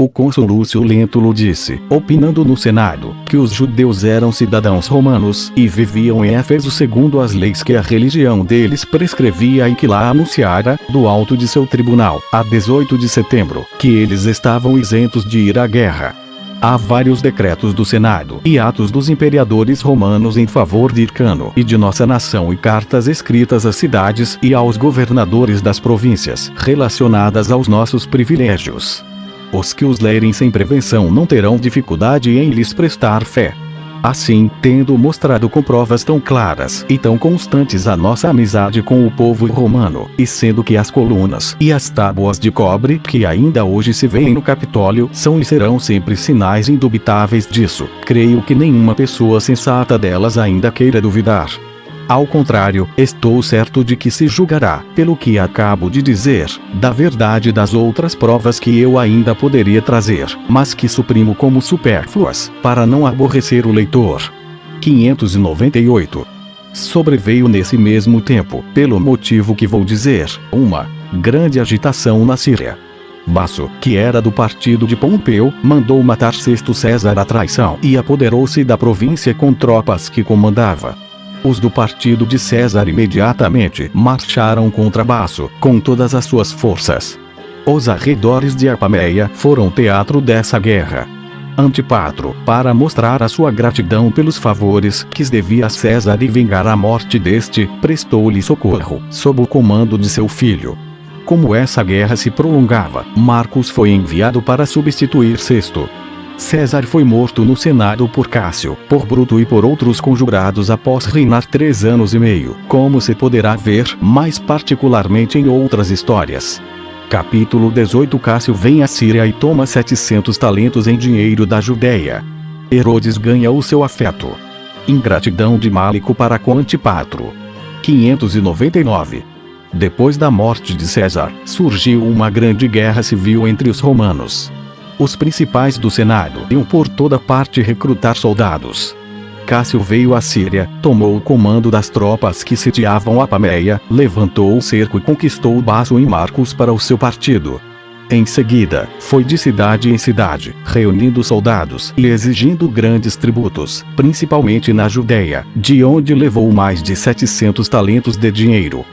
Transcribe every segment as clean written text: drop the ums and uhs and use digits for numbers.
O cônsul Lúcio Lentulus disse, opinando no Senado, que os judeus eram cidadãos romanos e viviam em Éfeso segundo as leis que a religião deles prescrevia e que lá anunciara, do alto de seu tribunal, a 18 de setembro, que eles estavam isentos de ir à guerra. Há vários decretos do Senado e atos dos imperadores romanos em favor de Hircano e de nossa nação e cartas escritas às cidades e aos governadores das províncias relacionadas aos nossos privilégios. Os que os lerem sem prevenção não terão dificuldade em lhes prestar fé. Assim, tendo mostrado com provas tão claras e tão constantes a nossa amizade com o povo romano, e sendo que as colunas e as tábuas de cobre que ainda hoje se veem no Capitólio são e serão sempre sinais indubitáveis disso, creio que nenhuma pessoa sensata delas ainda queira duvidar. Ao contrário, estou certo de que se julgará, pelo que acabo de dizer, da verdade das outras provas que eu ainda poderia trazer, mas que suprimo como supérfluas, para não aborrecer o leitor. 598. Sobreveio nesse mesmo tempo, pelo motivo que vou dizer, uma grande agitação na Síria. Basso, que era do partido de Pompeu, mandou matar Sesto César à traição e apoderou-se da província com tropas que comandava. Os do partido de César imediatamente marcharam contra Basso, com todas as suas forças. Os arredores de Apameia foram teatro dessa guerra. Antipatro, para mostrar a sua gratidão pelos favores que devia a César e vingar a morte deste, prestou-lhe socorro, sob o comando de seu filho. Como essa guerra se prolongava, Marcos foi enviado para substituir Sesto. César foi morto no Senado por Cássio, por Bruto e por outros conjurados após reinar 3 anos e meio, como se poderá ver mais particularmente em outras histórias. Capítulo 18. Cássio vem à Síria e toma 700 talentos em dinheiro da Judéia. Herodes ganha o seu afeto. Ingratidão de Málico para com Antipatro. 599. Depois da morte de César, surgiu uma grande guerra civil entre os romanos. Os principais do Senado iam por toda parte recrutar soldados. Cássio veio à Síria, tomou o comando das tropas que sitiavam Apameia, levantou o cerco e conquistou Basso e Marcos para o seu partido. Em seguida, foi de cidade em cidade, reunindo soldados e exigindo grandes tributos, principalmente na Judéia, de onde levou mais de 700 talentos de dinheiro.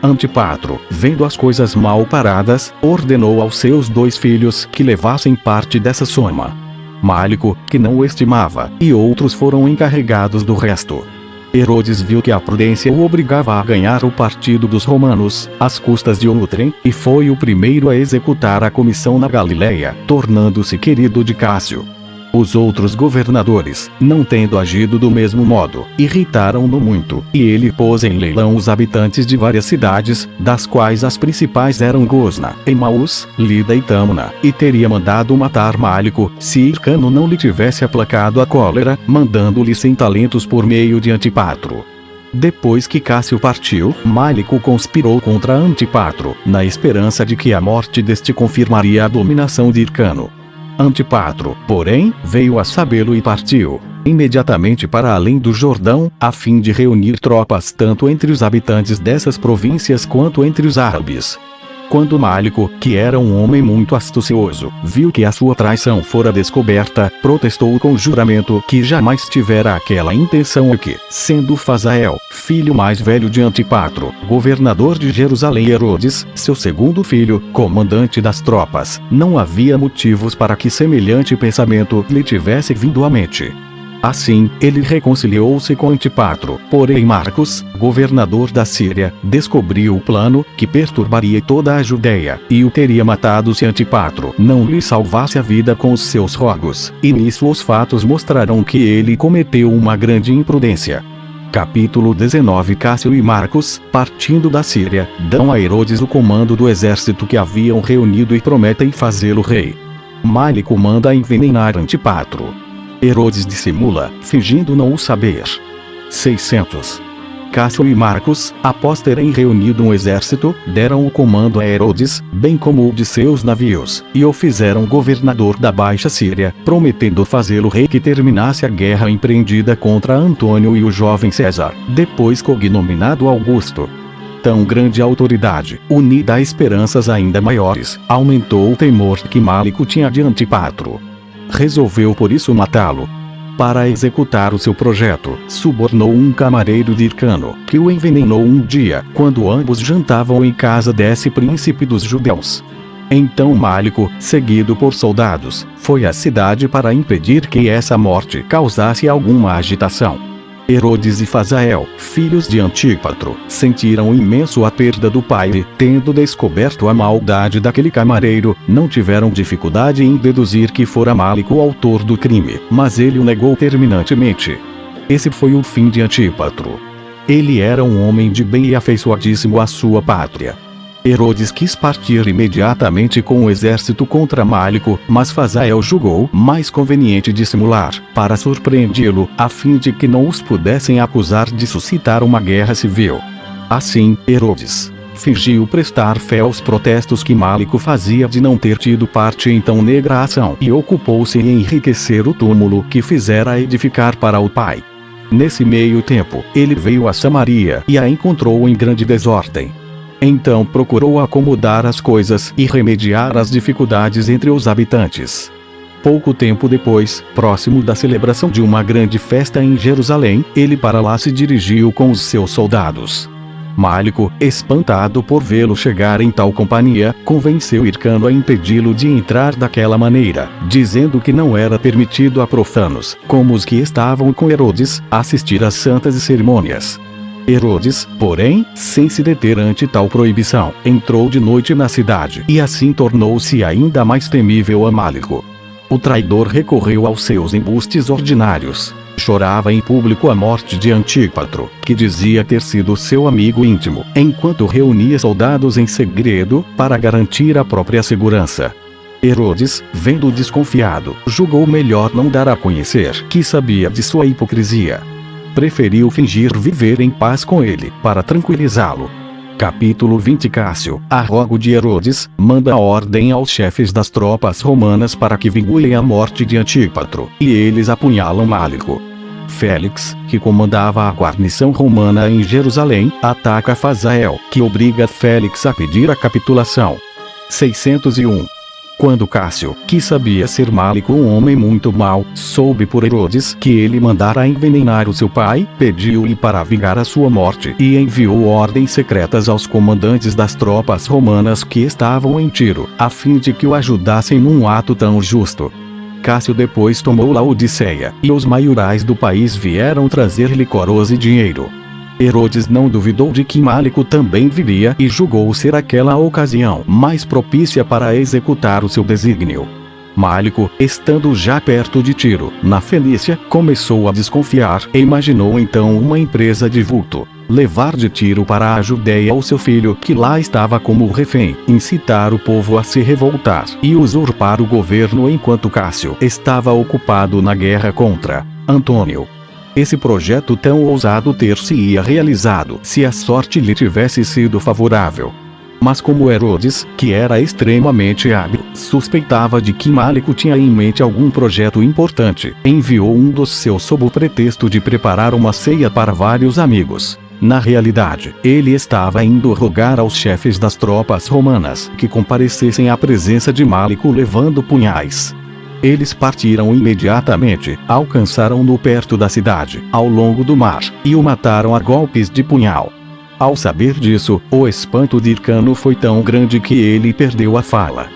Antipatro, vendo as coisas mal paradas, ordenou aos seus 2 filhos que levassem parte dessa soma. Málico, que não o estimava, e outros foram encarregados do resto. Herodes viu que a prudência o obrigava a ganhar o partido dos romanos, às custas de outrem, e foi o primeiro a executar a comissão na Galiléia, tornando-se querido de Cássio. Os outros governadores, não tendo agido do mesmo modo, irritaram-no muito, e ele pôs em leilão os habitantes de várias cidades, das quais as principais eram Gosna, Emaús, Lida e Tamna, e teria mandado matar Málico, se Hircano não lhe tivesse aplacado a cólera, mandando-lhe 100 talentos por meio de Antipatro. Depois que Cássio partiu, Málico conspirou contra Antipatro, na esperança de que a morte deste confirmaria a dominação de Hircano. Antipatro, porém, veio a sabê-lo e partiu imediatamente para além do Jordão, a fim de reunir tropas tanto entre os habitantes dessas províncias quanto entre os árabes. Quando Málico, que era um homem muito astucioso, viu que a sua traição fora descoberta, protestou com juramento que jamais tivera aquela intenção e que, sendo Fazael, filho mais velho de Antipatro, governador de Jerusalém, Herodes, seu segundo filho, comandante das tropas, não havia motivos para que semelhante pensamento lhe tivesse vindo à mente. Assim, ele reconciliou-se com Antipatro, porém Marcos, governador da Síria, descobriu o plano que perturbaria toda a Judéia, e o teria matado se Antipatro não lhe salvasse a vida com os seus rogos, e nisso os fatos mostrarão que ele cometeu uma grande imprudência. Capítulo 19. Cássio e Marcos, partindo da Síria, dão a Herodes o comando do exército que haviam reunido e prometem fazê-lo rei. Málico manda envenenar Antipatro. Herodes dissimula, fingindo não o saber. 600. Cássio e Marcos, após terem reunido um exército, deram o comando a Herodes, bem como o de seus navios, e o fizeram governador da Baixa Síria, prometendo fazê-lo rei que terminasse a guerra empreendida contra Antônio e o jovem César, depois cognominado Augusto. tão grande autoridade, unida a esperanças ainda maiores, aumentou o temor que Málico tinha de Antípatro. Resolveu por isso matá-lo. Para executar o seu projeto, subornou um camareiro de Hircano, que o envenenou um dia, quando ambos jantavam em casa desse príncipe dos judeus. Então Málico, seguido por soldados, foi à cidade para impedir que essa morte causasse alguma agitação. Herodes e Fazael, filhos de Antípatro, sentiram imenso a perda do pai e, tendo descoberto a maldade daquele camareiro, não tiveram dificuldade em deduzir que fora Málico o autor do crime, mas ele o negou terminantemente. Esse foi o fim de Antípatro. Ele era um homem de bem e afeiçoadíssimo à sua pátria. Herodes quis partir imediatamente com o exército contra Málico, mas Fazael julgou mais conveniente dissimular, para surpreendê-lo, a fim de que não os pudessem acusar de suscitar uma guerra civil. Assim, Herodes fingiu prestar fé aos protestos que Málico fazia de não ter tido parte em tão negra ação e ocupou-se em enriquecer o túmulo que fizera edificar para o pai. Nesse meio tempo, ele veio a Samaria e a encontrou em grande desordem. Então procurou acomodar as coisas e remediar as dificuldades entre os habitantes. Pouco tempo depois, próximo da celebração de uma grande festa em Jerusalém, ele para lá se dirigiu com os seus soldados. Málico, espantado por vê-lo chegar em tal companhia, convenceu Hircano a impedi-lo de entrar daquela maneira, dizendo que não era permitido a profanos, como os que estavam com Herodes, assistir às santas cerimônias. Herodes, porém, sem se deter ante tal proibição, entrou de noite na cidade e assim tornou-se ainda mais temível a Málico. O traidor recorreu aos seus embustes ordinários. Chorava em público a morte de Antípatro, que dizia ter sido seu amigo íntimo, enquanto reunia soldados em segredo para garantir a própria segurança. Herodes, vendo-o desconfiado, julgou melhor não dar a conhecer que sabia de sua hipocrisia. Preferiu fingir viver em paz com ele, para tranquilizá-lo. Capítulo 20. Cássio, a rogo de Herodes, manda ordem aos chefes das tropas romanas para que vinguem a morte de Antípatro, e eles apunhalam Málico. Félix, que comandava a guarnição romana em Jerusalém, ataca Fazael, que obriga Félix a pedir a capitulação. 601. Quando Cássio, que sabia ser Málico um homem muito mau, soube por Herodes que ele mandara envenenar o seu pai, pediu-lhe para vingar a sua morte e enviou ordens secretas aos comandantes das tropas romanas que estavam em Tiro, a fim de que o ajudassem num ato tão justo. Cássio depois tomou Laodiceia, e os maiorais do país vieram trazer-lhe coroas e dinheiro. Herodes não duvidou de que Málico também viria e julgou ser aquela a ocasião mais propícia para executar o seu desígnio. Málico, estando já perto de Tiro, na Fenícia, começou a desconfiar e imaginou então uma empresa de vulto: levar de Tiro para a Judéia o seu filho que lá estava como refém, incitar o povo a se revoltar e usurpar o governo enquanto Cássio estava ocupado na guerra contra Antônio. Esse projeto tão ousado ter-se-ia realizado se a sorte lhe tivesse sido favorável. Mas como Herodes, que era extremamente hábil, suspeitava de que Málico tinha em mente algum projeto importante, enviou um dos seus sob o pretexto de preparar uma ceia para vários amigos. Na realidade, ele estava indo rogar aos chefes das tropas romanas que comparecessem à presença de Málico levando punhais. Eles partiram imediatamente, alcançaram-no perto da cidade, ao longo do mar, e o mataram a golpes de punhal. Ao saber disso, o espanto de Hircano foi tão grande que ele perdeu a fala.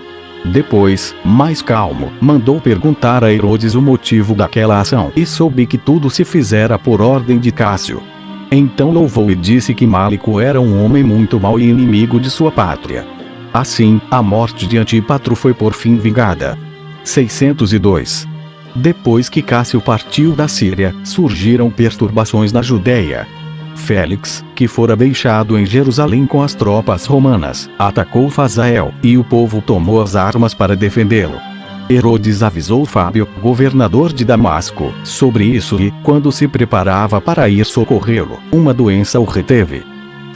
Depois, mais calmo, mandou perguntar a Herodes o motivo daquela ação e soube que tudo se fizera por ordem de Cássio. Então louvou e disse que Málico era um homem muito mau e inimigo de sua pátria. Assim, a morte de Antípatro foi por fim vingada. 602. Depois que Cássio partiu da Síria, surgiram perturbações na Judéia. Félix, que fora deixado em Jerusalém com as tropas romanas, atacou Fazael, e o povo tomou as armas para defendê-lo. Herodes avisou Fábio, governador de Damasco, sobre isso e, quando se preparava para ir socorrê-lo, uma doença o reteve.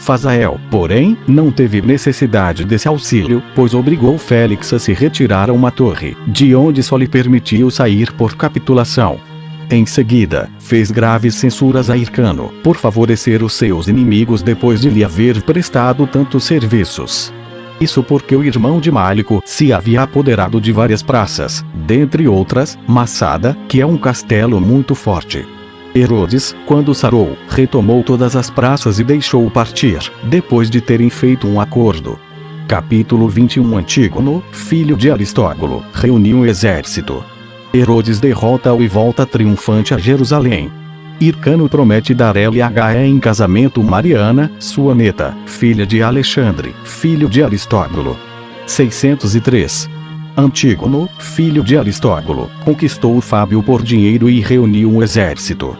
Fazael, porém, não teve necessidade desse auxílio, pois obrigou Félix a se retirar a uma torre, de onde só lhe permitiu sair por capitulação. Em seguida, fez graves censuras a Hircano, por favorecer os seus inimigos depois de lhe haver prestado tantos serviços. Isso porque o irmão de Málico se havia apoderado de várias praças, dentre outras, Massada, que é um castelo muito forte. Herodes, quando sarou, retomou todas as praças e deixou partir, depois de terem feito um acordo. Capítulo 21. Antígono, filho de Aristóbulo, reuniu um exército. Herodes derrota-o e volta triunfante a Jerusalém. Hircano promete dar Lhe em casamento Mariana, sua neta, filha de Alexandre, filho de Aristóbulo. 603. Antígono, filho de Aristóbulo, conquistou Fábio por dinheiro e reuniu um exército.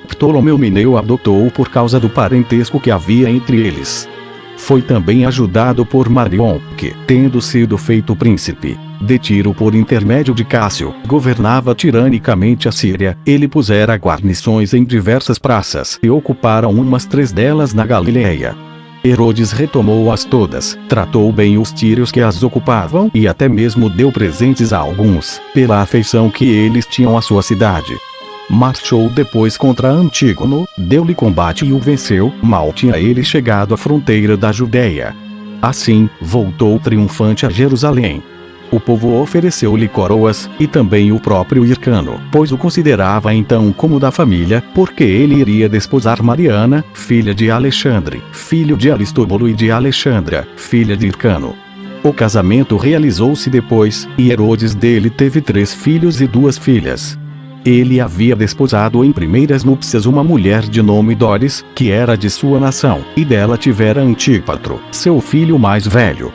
Ptolomeu Mineu adotou-o por causa do parentesco que havia entre eles. Foi também ajudado por Marion, que, tendo sido feito príncipe de Tiro por intermédio de Cássio, governava tiranicamente a Síria. Ele pusera guarnições em diversas praças e ocuparam umas 3 delas na Galileia. Herodes retomou-as todas, tratou bem os tírios que as ocupavam e até mesmo deu presentes a alguns, pela afeição que eles tinham à sua cidade. Marchou depois contra Antígono, deu-lhe combate e o venceu. Mal tinha ele chegado à fronteira da Judéia. Assim, voltou triunfante a Jerusalém. O povo ofereceu-lhe coroas, e também o próprio Hircano, pois o considerava então como da família, porque ele iria desposar Mariana, filha de Alexandre, filho de Aristóbulo e de Alexandra, filha de Hircano. O casamento realizou-se depois, e Herodes dele teve 3 filhos e 2 filhas. Ele havia desposado em primeiras núpcias uma mulher de nome Dóris, que era de sua nação, e dela tivera Antípatro, seu filho mais velho.